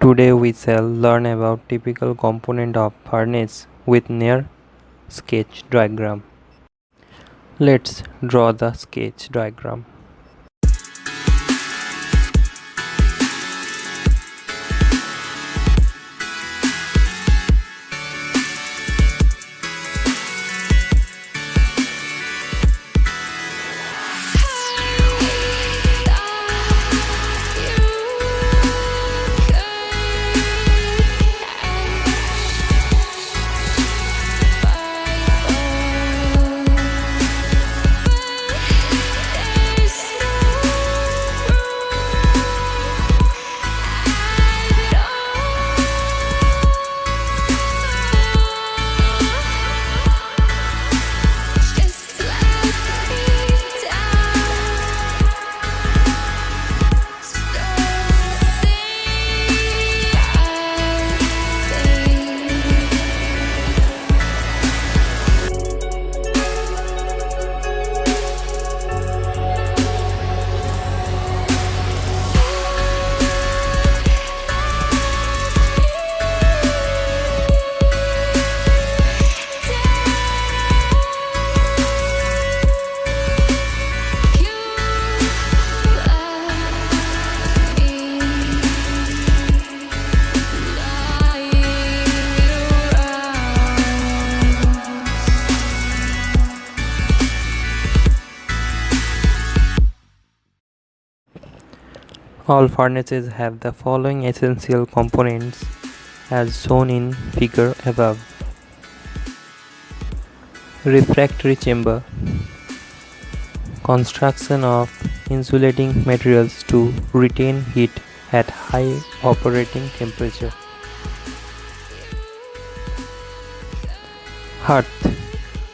Today we shall learn about typical component of furnace with near sketch diagram. Let's draw the sketch diagram. All furnaces have the following essential components as shown in figure above. Refractory chamber. Construction of insulating materials to retain heat at high operating temperature. Hearth.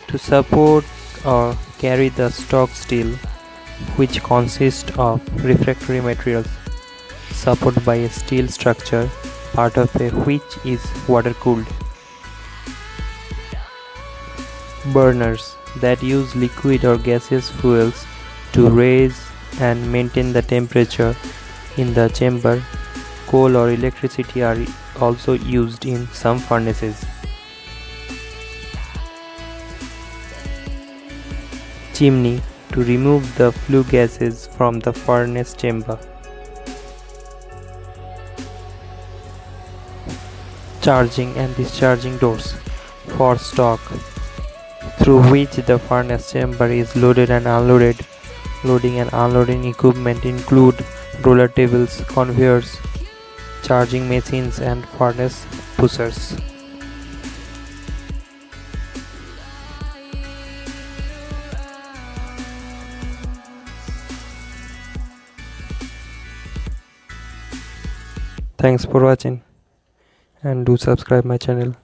To support or carry the stock steel, which consists of refractory materials supported by a steel structure, part of which is water cooled. Burners that use liquid or gaseous fuels to raise and maintain the temperature in the chamber. Coal or electricity are also used in some furnaces. Chimney to remove the flue gases from the furnace chamber. Charging and discharging doors for stock, through which the furnace chamber is loaded and unloaded. Loading and unloading equipment include roller tables, conveyors, charging machines, and furnace pushers. Thanks for watching and do subscribe my channel.